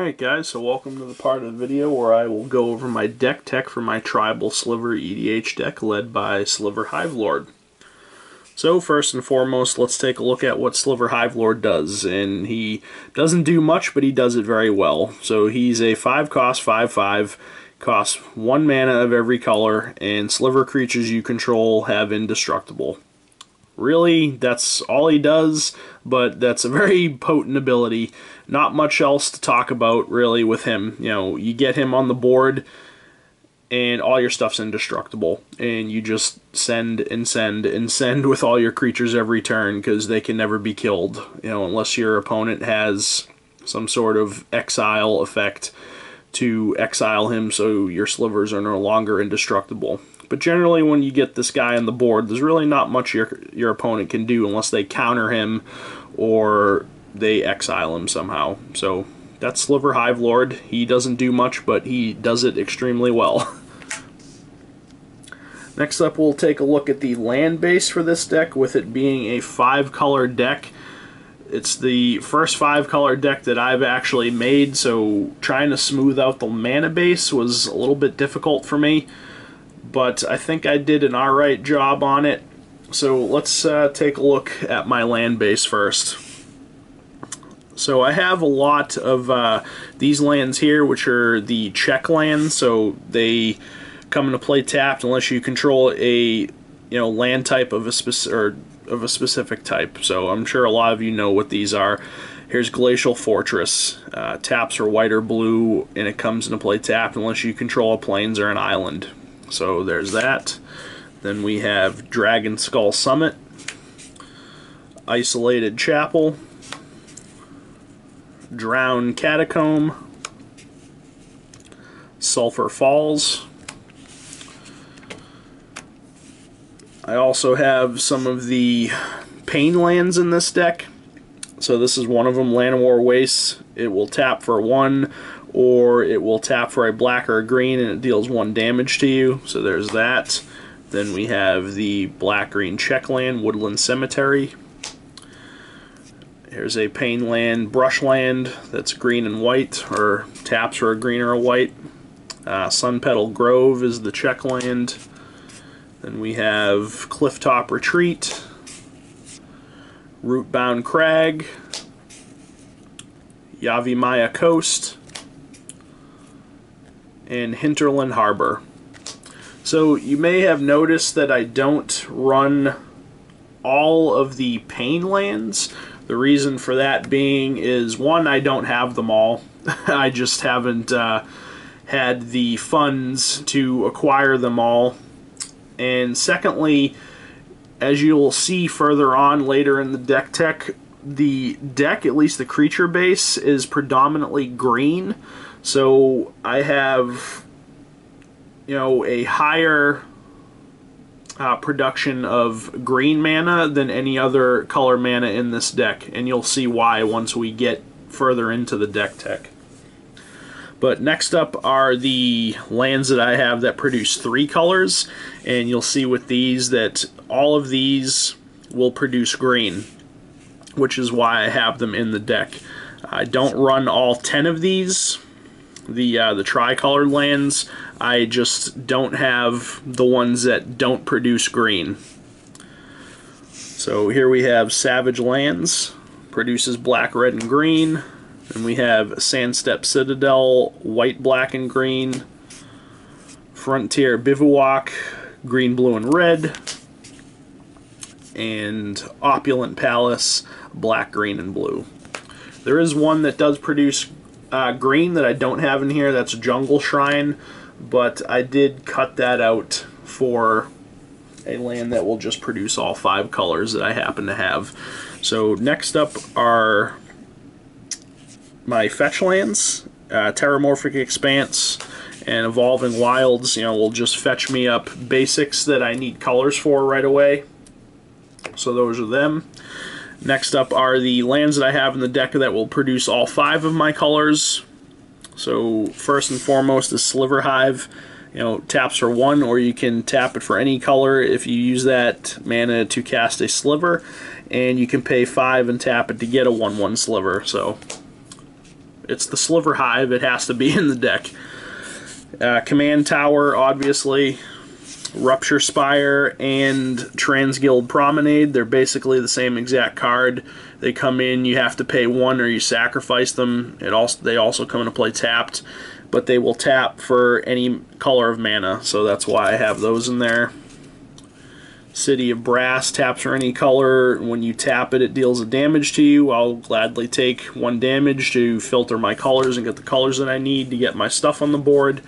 Alright guys, so welcome to the part of the video where I will go over my deck tech for my tribal sliver EDH deck led by Sliver Hivelord. So first and foremost, let's take a look at what Sliver Hivelord does. And he doesn't do much, but he does it very well. So he's a 5-cost, 5/5, costs 1 mana of every color, and sliver creatures you control have indestructible. Really, that's all he does, but that's a very potent ability. Not much else to talk about, really, with him. You know, you get him on the board, and all your stuff's indestructible. And you just send and send and send with all your creatures every turn, because they can never be killed. You know, unless your opponent has some sort of exile effect to exile him so your slivers are no longer indestructible. But generally, when you get this guy on the board, there's really not much your opponent can do unless they counter him or they exile him somehow. So that's Sliver Hivelord. He doesn't do much, but he does it extremely well. Next up, we'll take a look at the land base for this deck, with it being a 5-color deck. It's the first 5-color deck that I've actually made, so trying to smooth out the mana base was a little bit difficult for me. But I think I did an alright job on it. So let's take a look at my land base first. So I have a lot of these lands here, which are the check lands. So they come into play tapped unless you control a land type of a specific type. So I'm sure a lot of you know what these are. Here's Glacial Fortress. Taps are white or blue, and it comes into play tapped unless you control a plains or an island. So there's that. Then we have Dragon Skull Summit, Isolated Chapel, Drown Catacomb, Sulphur Falls. I also have some of the Pain lands in this deck. So this is one of them, Llanowar Wastes. It will tap for 1, or it will tap for a black or a green, and it deals 1 damage to you. So there's that. Then we have the black-green check land, Woodland Cemetery. Here's a Pain land, Brushland, that's green and white, or taps for a green or a white. Sunpetal Grove is the check land. Then we have Clifftop Retreat, Rootbound Crag, Yavimaya Coast, and Hinterland Harbor. So you may have noticed that I don't run all of the Pain lands. The reason for that being is, one, I don't have them all. I just haven't had the funds to acquire them all. And secondly, as you will see further on later in the deck tech, the deck, at least the creature base, is predominantly green. So I have, a higher production of green mana than any other color mana in this deck. And you'll see why once we get further into the deck tech. But next up are the lands that I have that produce 3 colors. And you'll see with these that all of these will produce green, which is why I have them in the deck. I don't run all 10 of these, the tricolored lands. I just don't have the ones that don't produce green. So here we have Savage Lands, produces black, red, and green. And we have Sandstep Citadel, white, black, and green. Frontier Bivouac, green, blue, and red. And Opulent Palace, black, green, and blue. There is one that does produce green that I don't have in here. That's Jungle Shrine, but I did cut that out for a land that will just produce all 5 colors that I happen to have. So next up are my fetch lands. Terramorphic Expanse and Evolving Wilds, will just fetch me up basics that I need colors for right away. So those are them. Next up are the lands that I have in the deck that will produce all 5 of my colors. So first and foremost is Sliver Hive. Taps for 1, or you can tap it for any color if you use that mana to cast a Sliver, and you can pay 5 and tap it to get a 1/1 Sliver. So it's the Sliver Hive. It has to be in the deck. Command Tower, obviously. Rupture Spire and Transguild Promenade. They're basically the same exact card. They come in, you have to pay 1 or you sacrifice them. They also come into play tapped, but they will tap for any color of mana, so that's why I have those in there. City of Brass taps for any color. When you tap it, it deals a damage to you. I'll gladly take 1 damage to filter my colors and get the colors that I need to get my stuff on the board.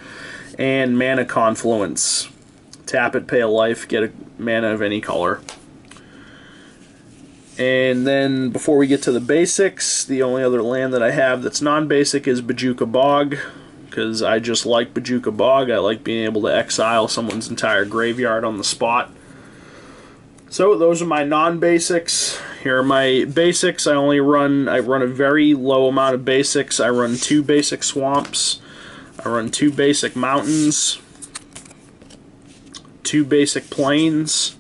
And Mana Confluence. Tap it, pay a life, get a mana of any color. And then before we get to the basics, the only other land that I have that's non-basic is Bojuka Bog, because I just like Bojuka Bog. I like being able to exile someone's entire graveyard on the spot. So those are my non-basics. Here are my basics. I run a very low amount of basics. I run 2 basic swamps. I run 2 basic mountains. 2 basic plains,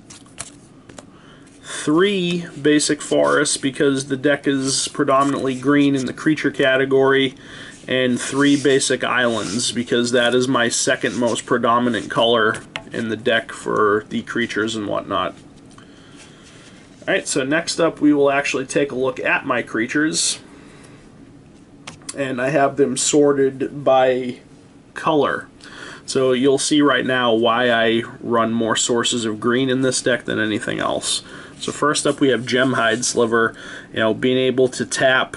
3 basic forests because the deck is predominantly green in the creature category, and 3 basic islands because that is my second most predominant color in the deck for the creatures and whatnot. Alright, so next up we will actually take a look at my creatures, and I have them sorted by color. So you'll see right now why I run more sources of green in this deck than anything else. So first up we have Gemhide Sliver. Being able to tap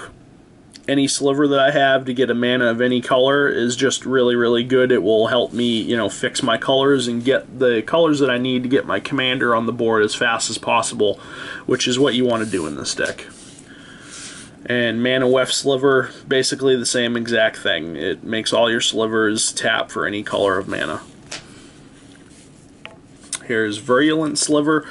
any sliver that I have to get a mana of any color is just really, really good. It will help me, fix my colors and get the colors that I need to get my commander on the board as fast as possible, which is what you want to do in this deck. And Mana Weft Sliver, basically the same exact thing. It makes all your slivers tap for any color of mana. Here's Virulent Sliver.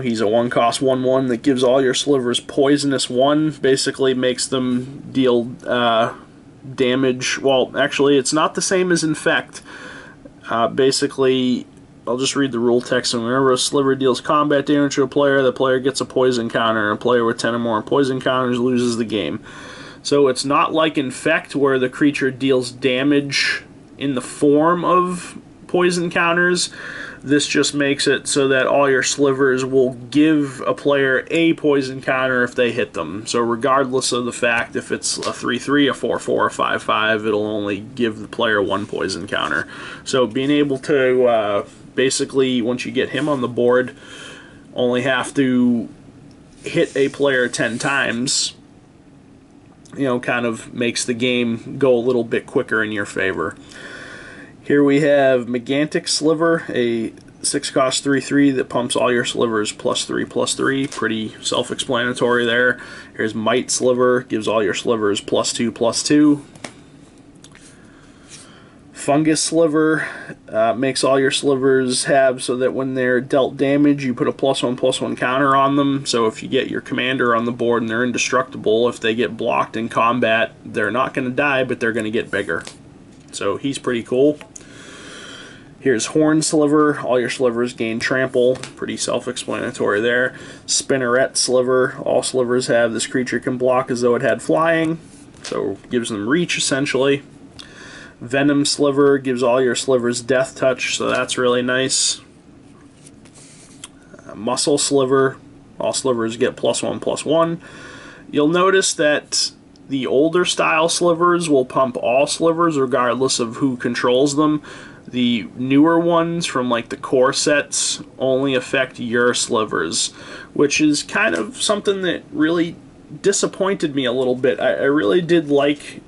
He's a 1-cost 1/1 that gives all your slivers Poisonous 1. Basically makes them deal damage. Well, actually, it's not the same as Infect. Basically, I'll just read the rule text. And whenever a sliver deals combat damage to a player, the player gets a poison counter, and a player with 10 or more poison counters loses the game. So it's not like Infect, where the creature deals damage in the form of poison counters. This just makes it so that all your slivers will give a player a poison counter if they hit them. So regardless of the fact if it's a 3/3, a 4/4, a 5/5, it'll only give the player 1 poison counter. So being able to basically, once you get him on the board, only have to hit a player 10 times, kind of makes the game go a little bit quicker in your favor. Here we have Megantic Sliver, a 6-cost 3/3 that pumps all your slivers +3/+3. Pretty self-explanatory there. Here's Might Sliver, gives all your slivers +2/+2. Fungus Sliver makes all your slivers have so that when they're dealt damage, you put a +1/+1 counter on them. So if you get your commander on the board and they're indestructible, if they get blocked in combat, they're not going to die, but they're going to get bigger. So he's pretty cool. Here's Horn Sliver. All your slivers gain trample. Pretty self-explanatory there. Spinneret Sliver. All slivers have this creature can block as though it had flying. So gives them reach, essentially. Venom Sliver gives all your slivers Death Touch, so that's really nice. Muscle Sliver. All slivers get +1/+1. You'll notice that the older style slivers will pump all slivers regardless of who controls them. The newer ones from like the core sets only affect your slivers, which is kind of something that really disappointed me a little bit. I really did like,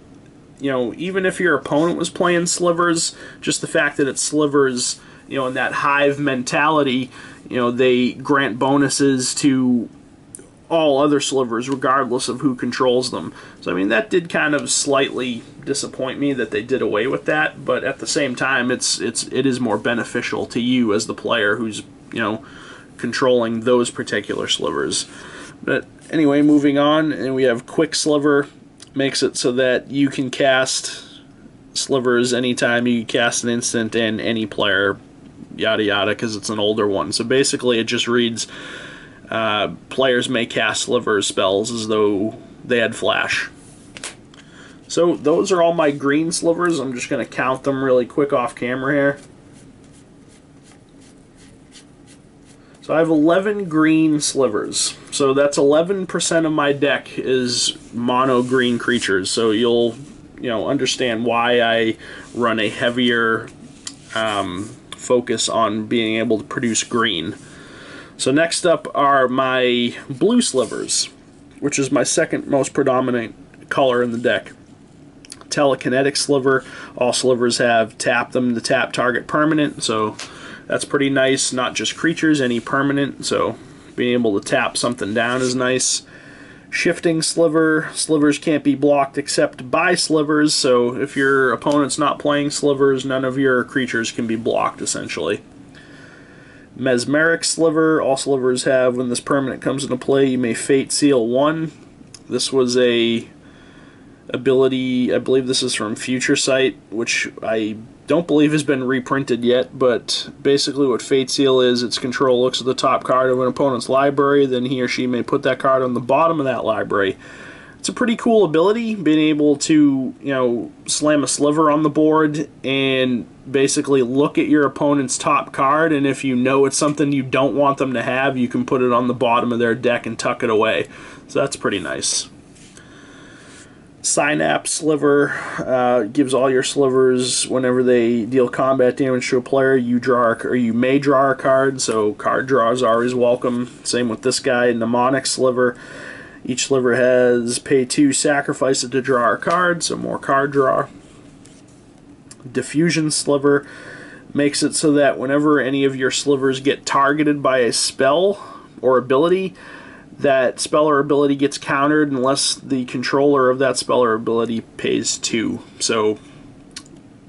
even if your opponent was playing slivers, just the fact that it's slivers, in that hive mentality, they grant bonuses to all other slivers regardless of who controls them. So I mean, that did kind of slightly disappoint me that they did away with that, but at the same time it is more beneficial to you as the player who's controlling those particular slivers. But anyway, moving on, and we have Quick Sliver. Makes it so that you can cast slivers anytime you cast an instant and any player, yada yada, because it's an older one. So basically it just reads players may cast sliver spells as though they had flash. So those are all my green slivers. I'm just going to count them really quick off camera here. So I have 11 green slivers. So that's 11% of my deck is mono green creatures. So you'll understand why I run a heavier focus on being able to produce green. So next up are my blue slivers, which is my second most predominant color in the deck. Telekinetic sliver. All slivers have tap them to tap target permanent, so that's pretty nice. Not just creatures, any permanent, so being able to tap something down is nice. Shifting sliver. Slivers can't be blocked except by slivers, so if your opponent's not playing slivers, none of your creatures can be blocked, essentially. Mesmeric sliver. All slivers have, when this permanent comes into play, you may Fate Seal 1. This was a ability, I believe this is from Future Sight, which I don't believe has been reprinted yet, but basically what Fate Seal is, its control looks at the top card of an opponent's library, then he or she may put that card on the bottom of that library. It's a pretty cool ability, being able to, slam a sliver on the board and basically look at your opponent's top card, and if you know it's something you don't want them to have, you can put it on the bottom of their deck and tuck it away. So that's pretty nice. Synapse sliver gives all your slivers, whenever they deal combat damage to a player, you may draw a card, so card draws are always welcome. Same with this guy. Mnemonic sliver. Each sliver has pay 2, sacrifice it to draw a card, so more card draw. Diffusion sliver makes it so that whenever any of your slivers get targeted by a spell or ability, that spell or ability gets countered unless the controller of that spell or ability pays 2. So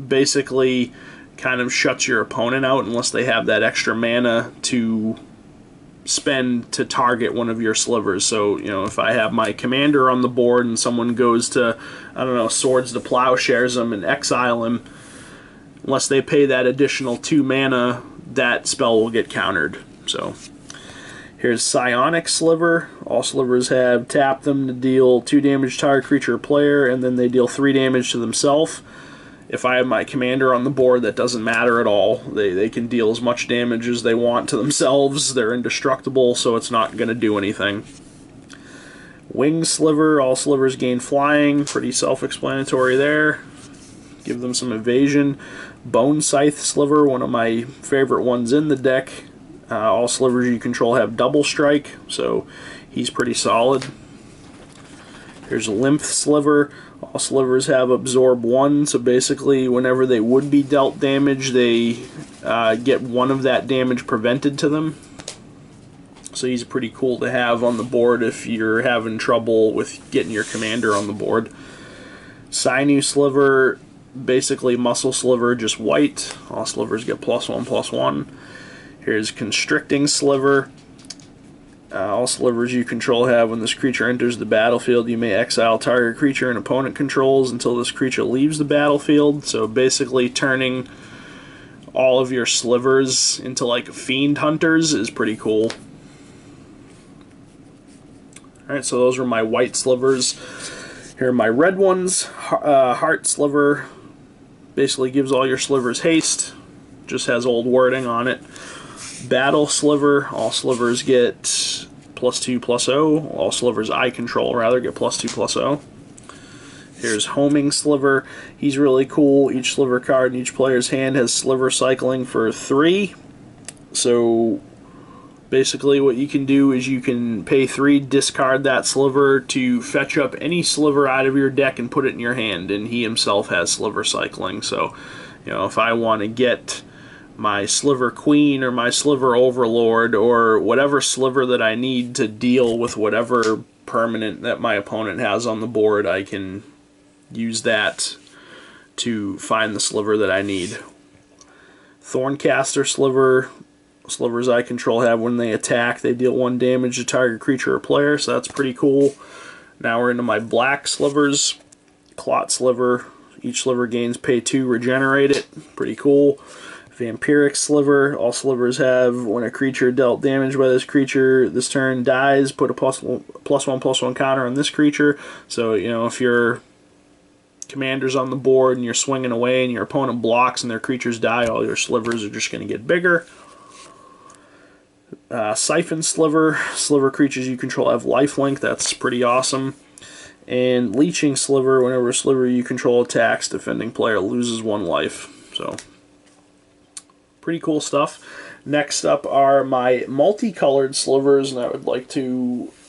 basically kind of shuts your opponent out unless they have that extra mana to spend to target one of your slivers. So, if I have my commander on the board and someone goes to, Swords to Plowshares him and exile him, unless they pay that additional 2 mana, that spell will get countered. So here's Psionic Sliver. All slivers have tap them to deal 2 damage to target creature or player, and then they deal 3 damage to themselves. If I have my commander on the board, that doesn't matter at all. They can deal as much damage as they want to themselves. They're indestructible, so it's not going to do anything. Wing Sliver. All slivers gain flying. Pretty self-explanatory there. Give them some evasion. Bone Scythe Sliver, one of my favorite ones in the deck. All slivers you control have double strike, so he's pretty solid. Here's Lymph Sliver. All slivers have absorb 1, so basically whenever they would be dealt damage, they get 1 of that damage prevented to them. So he's pretty cool to have on the board if you're having trouble with getting your commander on the board. Sinew Sliver, basically Muscle Sliver, just white. All slivers get +1/+1. Here's Constricting Sliver. All slivers you control have, when this creature enters the battlefield, you may exile target creature an opponent controls until this creature leaves the battlefield. So basically turning all of your slivers into like fiend hunters is pretty cool. Alright, so those are my white slivers. Here are my red ones. Heart Sliver basically gives all your slivers haste. Just has old wording on it. Battle Sliver. All slivers get +2/+0. All slivers I control, rather, get +2/+0. Here's Homing Sliver. He's really cool. Each sliver card in each player's hand has sliver cycling for 3. So basically what you can do is you can pay 3, discard that sliver to fetch up any sliver out of your deck and put it in your hand, and he himself has sliver cycling. So, if I want to get my Sliver Queen or my Sliver Overlord or whatever sliver that I need to deal with whatever permanent that my opponent has on the board, I can use that to find the sliver that I need. Thorncaster Sliver. Slivers I control have, when they attack, they deal 1 damage to target creature or player, so that's pretty cool. Now we're into my black slivers. Clot Sliver. Each sliver gains pay 2, regenerate it. Pretty cool. Vampiric Sliver. All slivers have, when a creature dealt damage by this creature this turn dies, put a +1/+1 counter on this creature. So, if you're commanders on the board and you're swinging away and your opponent blocks and their creatures die, all your slivers are just going to get bigger. Siphon Sliver. Sliver creatures you control have lifelink. That's pretty awesome. And Leeching Sliver. Whenever a sliver you control attacks, defending player loses 1 life. So, pretty cool stuff. Next up are my multicolored slivers, and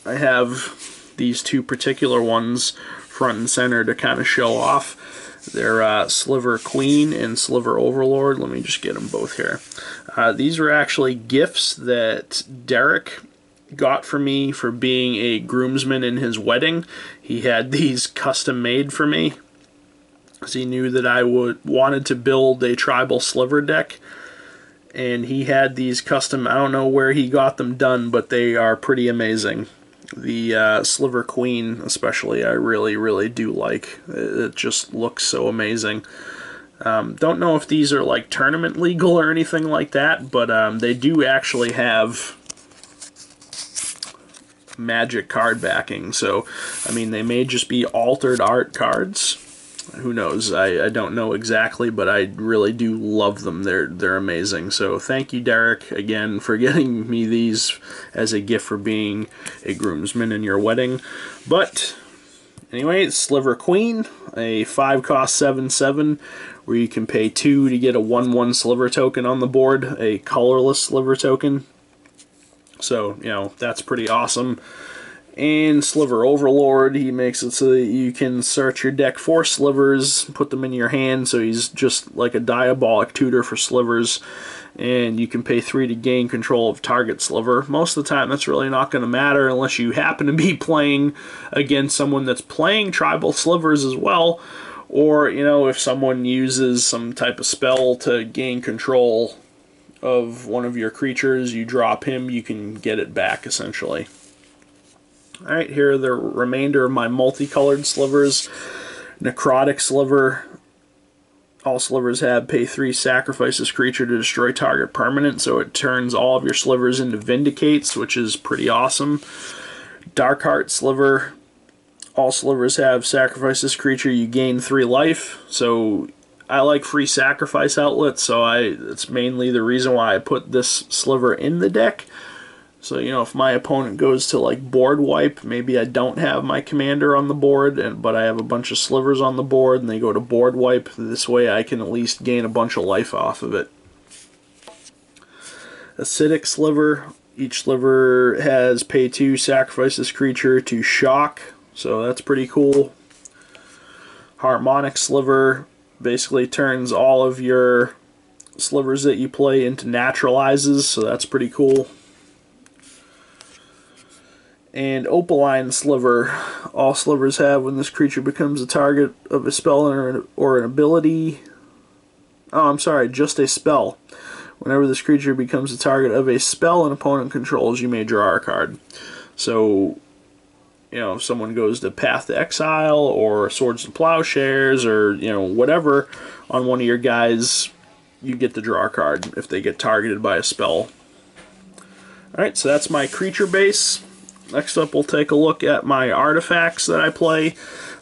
I have these 2 particular ones front and center to kind of show off. They're Sliver Queen and Sliver Overlord. Let me just get them both here. These were actually gifts that Derek got for me for being a groomsman in his wedding. He had these custom made for me because he knew that I wanted to build a tribal sliver deck. And he had these custom, I don't know where he got them done, but they are pretty amazing. The Sliver Queen especially, I really, really do like. It just looks so amazing. Don't know if these are like tournament legal or anything like that, but they do actually have Magic card backing. So, I mean, they may just be altered art cards. Who knows? I don't know exactly, but I really do love them. They're amazing. So thank you, Derek, again for getting me these as a gift for being a groomsman in your wedding. But anyway, Sliver Queen, a 5-cost 7/7, where you can pay 2 to get a 1/1 sliver token on the board, a colorless sliver token. So, you know, that's pretty awesome. And Sliver Overlord, he makes it so that you can search your deck for slivers, put them in your hand, so he's just like a diabolic tutor for slivers. And you can pay 3 to gain control of target sliver. Most of the time that's really not going to matter unless you happen to be playing against someone that's playing tribal slivers as well. Or, you know, if someone uses some type of spell to gain control of one of your creatures, you drop him, you can get it back essentially. Alright, here are the remainder of my multicolored slivers. Necrotic Sliver. All slivers have pay 3, sacrifice this creature to destroy target permanent, so it turns all of your slivers into Vindicates, which is pretty awesome. Darkheart Sliver. All slivers have sacrifice this creature, you gain 3 life, so I like free sacrifice outlets, so it's mainly the reason why I put this sliver in the deck. So, you know, if my opponent goes to like board wipe, maybe I don't have my commander on the board, but I have a bunch of slivers on the board and they go to board wipe. This way I can at least gain a bunch of life off of it. Acidic Sliver. Each sliver has pay 2, sacrifice this creature to shock, so that's pretty cool. Harmonic Sliver basically turns all of your slivers that you play into naturalizes, so that's pretty cool. And Opaline Sliver. All slivers have when this creature becomes a target of a spell or an ability. Oh, I'm sorry, just a spell. Whenever this creature becomes a target of a spell an opponent controls, you may draw a card. So, you know, if someone goes to Path to Exile or Swords to Plowshares or, you know, whatever on one of your guys, you get to draw a card if they get targeted by a spell. Alright, so that's my creature base. Next up, we'll take a look at my artifacts that I play.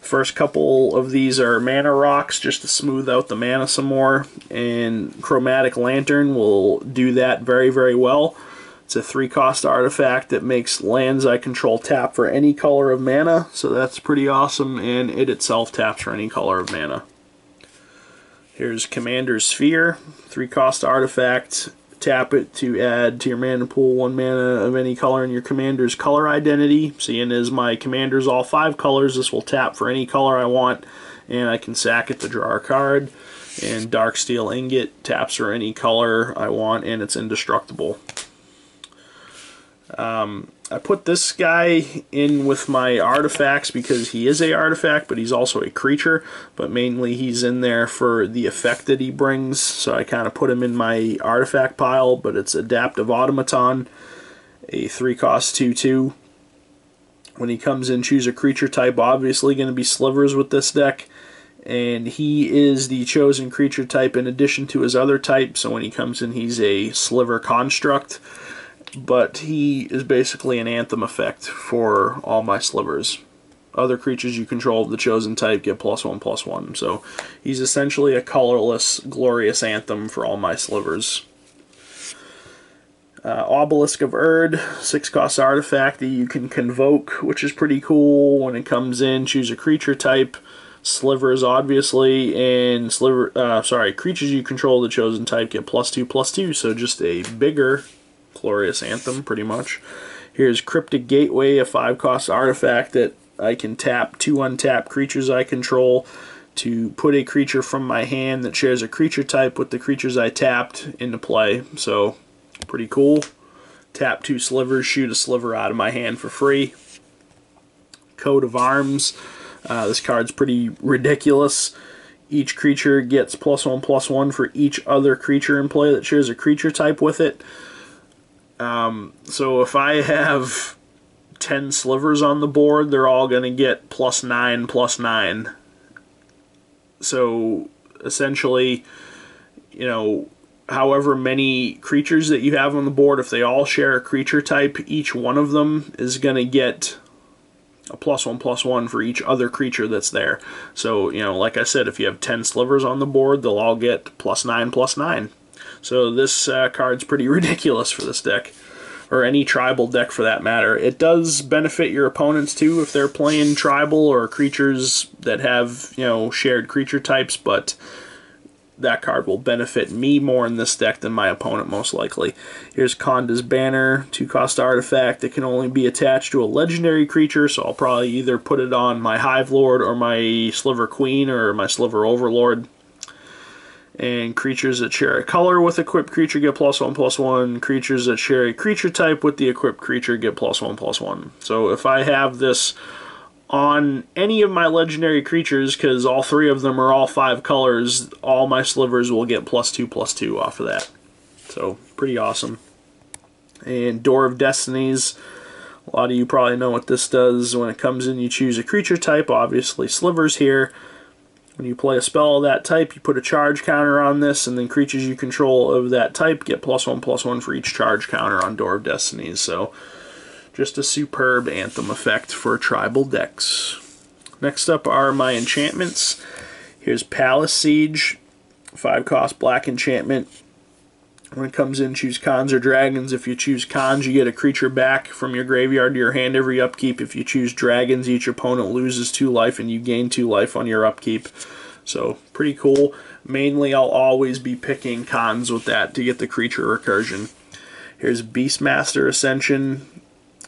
First couple of these are mana rocks, just to smooth out the mana some more, and Chromatic Lantern will do that very, very well. It's a 3-cost artifact that makes lands I control tap for any color of mana, so that's pretty awesome, and it itself taps for any color of mana. Here's Commander's Sphere, 3-cost artifact. Tap it to add to your mana pool 1 mana of any color in your commander's color identity. Seeing as my commander's all 5 colors, this will tap for any color I want, and I can sack it to draw a card. And Darksteel Ingot taps for any color I want, and it's indestructible. I put this guy in with my artifacts because he is an artifact, but he's also a creature. But mainly he's in there for the effect that he brings, so I kind of put him in my artifact pile. But it's Adaptive Automaton, a 3-cost 2/2. When he comes in, choose a creature type. Obviously going to be slivers with this deck. And he is the chosen creature type in addition to his other type, so when he comes in he's a sliver construct. But he is basically an anthem effect for all my slivers. other creatures you control of the chosen type get +1/+1. So he's essentially a colorless, glorious anthem for all my slivers. Obelisk of Erd, 6-cost artifact that you can convoke, which is pretty cool. When it comes in, choose a creature type. Slivers, obviously, and creatures you control the chosen type get +2/+2, so just a bigger glorious anthem, pretty much. Here's Cryptic Gateway, a 5-cost artifact that I can tap 2 untapped creatures I control to put a creature from my hand that shares a creature type with the creatures I tapped into play, so pretty cool. Tap 2 slivers, shoot a sliver out of my hand for free. Coat of Arms. This card's pretty ridiculous. Each creature gets +1/+1 for each other creature in play that shares a creature type with it. So if I have 10 slivers on the board, they're all going to get +9/+9. So essentially, you know, however many creatures that you have on the board, if they all share a creature type, each one of them is going to get a +1/+1 for each other creature that's there. So, you know, like I said, if you have 10 slivers on the board, they'll all get +9/+9. So this card's pretty ridiculous for this deck, or any tribal deck for that matter. It does benefit your opponents too if they're playing tribal or creatures that have, you know, shared creature types, but that card will benefit me more in this deck than my opponent, most likely. Here's Konda's Banner, 2-cost artifact that can only be attached to a legendary creature, so I'll probably either put it on my Hivelord or my Sliver Queen or my Sliver Overlord. And creatures that share a color with equipped creature get +1/+1. Creatures that share a creature type with the equipped creature get +1/+1. So if I have this on any of my legendary creatures, because all 3 of them are all 5 colors, all my slivers will get +2/+2 off of that. So, pretty awesome. And Door of Destinies. A lot of you probably know what this does. When it comes in, you choose a creature type, obviously slivers here. When you play a spell of that type, you put a charge counter on this, and then creatures you control of that type get +1/+1 for each charge counter on Door of Destinies. So, just a superb anthem effect for tribal decks. Next up are my enchantments. Here's Palace Siege, 5-cost black enchantment. When it comes in, choose Khans or Dragons. If you choose Khans, you get a creature back from your graveyard to your hand every upkeep. If you choose Dragons, each opponent loses 2 life and you gain 2 life on your upkeep. So, pretty cool. Mainly, I'll always be picking Khans with that to get the creature recursion. Here's Beastmaster Ascension,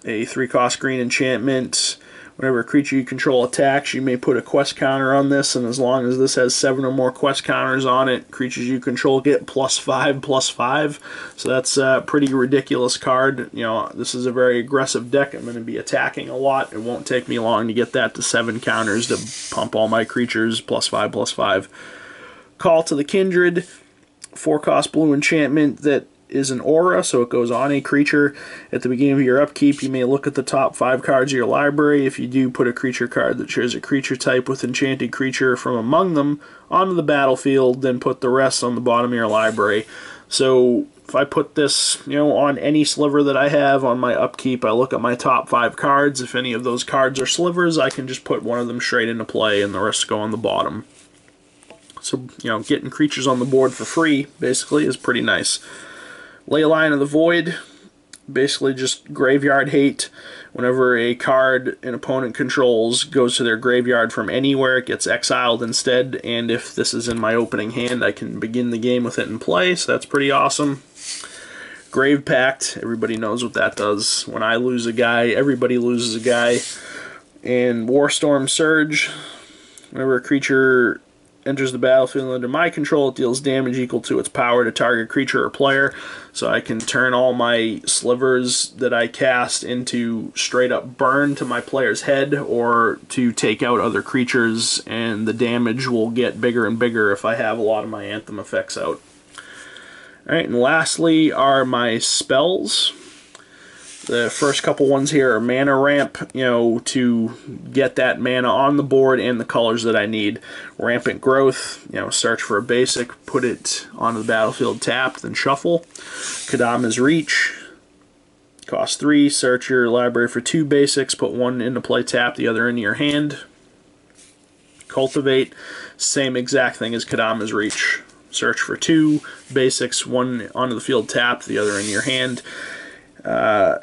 a 3-cost green enchantment. Whenever a creature you control attacks, you may put a quest counter on this, and as long as this has 7 or more quest counters on it, creatures you control get +5/+5. So that's a pretty ridiculous card. You know, this is a very aggressive deck. I'm going to be attacking a lot. It won't take me long to get that to 7 counters to pump all my creatures +5/+5. Call to the Kindred, 4-cost blue enchantment that is an aura, so it goes on a creature. At the beginning of your upkeep, you may look at the top 5 cards of your library. If you do, put a creature card that shares a creature type with enchanted creature from among them onto the battlefield, then put the rest on the bottom of your library. So if I put this, you know, on any sliver that I have on my upkeep, I look at my top 5 cards. If any of those cards are slivers, I can just put one of them straight into play and the rest go on the bottom. So, you know, getting creatures on the board for free, basically, is pretty nice. Leyline of the Void, basically just graveyard hate. Whenever a card an opponent controls goes to their graveyard from anywhere, it gets exiled instead, and if this is in my opening hand, I can begin the game with it in play, so that's pretty awesome. Grave Pact, everybody knows what that does. When I lose a guy, everybody loses a guy. And Warstorm Surge, whenever a creature enters the battlefield under my control, it deals damage equal to its power to target creature or player. So I can turn all my slivers that I cast into straight up burn to my player's head, or to take out other creatures, and the damage will get bigger and bigger if I have a lot of my anthem effects out. Alright, and lastly are my spells. The first couple ones here are mana ramp, you know, to get that mana on the board and the colors that I need. Rampant Growth, you know, search for a basic, put it onto the battlefield tapped, then shuffle. Kadama's Reach, Cost 3. Search your library for 2 basics. Put one into play, tap the other into your hand. Cultivate. Same exact thing as Kadama's Reach. Search for 2 basics, one onto the field, tap the other into your hand.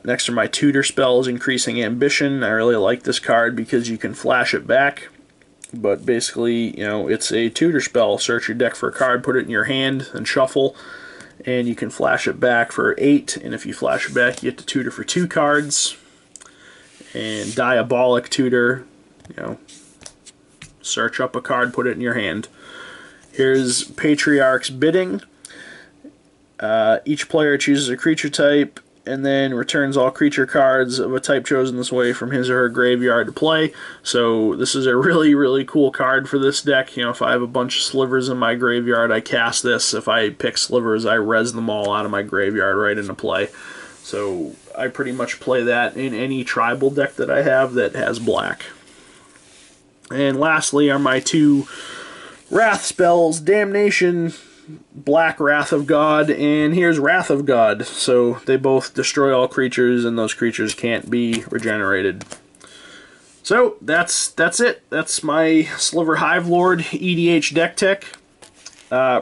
Next are my tutor spells, Increasing Ambition. I really like this card because you can flash it back. But basically, you know, it's a tutor spell. Search your deck for a card, put it in your hand, and shuffle. And you can flash it back for 8. And if you flash it back, you get to tutor for 2 cards. And Diabolic Tutor, you know, search up a card, put it in your hand. Here's Patriarch's Bidding. Each player chooses a creature type and then returns all creature cards of a type chosen this way from his or her graveyard to play. So this is a really, really cool card for this deck. You know, if I have a bunch of slivers in my graveyard, I cast this. If I pick slivers, I res them all out of my graveyard right into play. So I pretty much play that in any tribal deck that I have that has black. And lastly are my 2 Wrath spells, Damnation, Black Wrath of God, and here's Wrath of God. So they both destroy all creatures, and those creatures can't be regenerated. So that's it. That's my Sliver Hivelord EDH Deck Tech.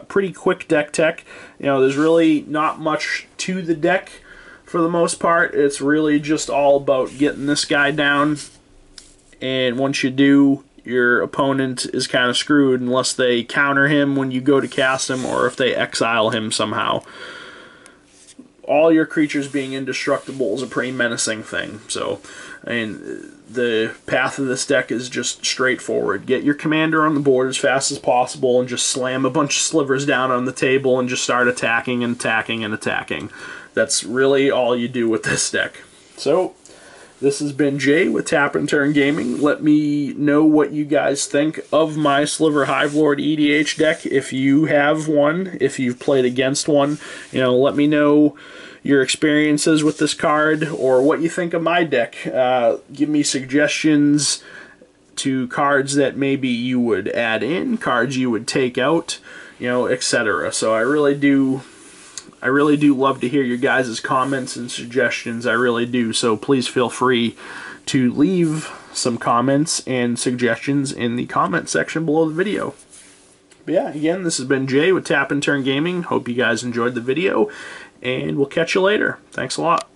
Pretty quick deck tech. You know, there's really not much to the deck for the most part. It's really just all about getting this guy down, and once you do, your opponent is kind of screwed unless they counter him when you go to cast him or if they exile him somehow. All your creatures being indestructible is a pretty menacing thing. So, and the path of this deck is just straightforward. Get your commander on the board as fast as possible and just slam a bunch of slivers down on the table and just start attacking and attacking and attacking. That's really all you do with this deck. So, this has been Jay with Tap and Turn Gaming. Let me know what you guys think of my Sliver Hivelord EDH deck. If you have one, if you've played against one, you know, let me know your experiences with this card or what you think of my deck. Give me suggestions to cards that maybe you would add in, cards you would take out, you know, etc. So I really do love to hear your guys' comments and suggestions. I really do. So please feel free to leave some comments and suggestions in the comment section below the video. But yeah, again, this has been Jay with Tap and Turn Gaming. Hope you guys enjoyed the video, and we'll catch you later. Thanks a lot.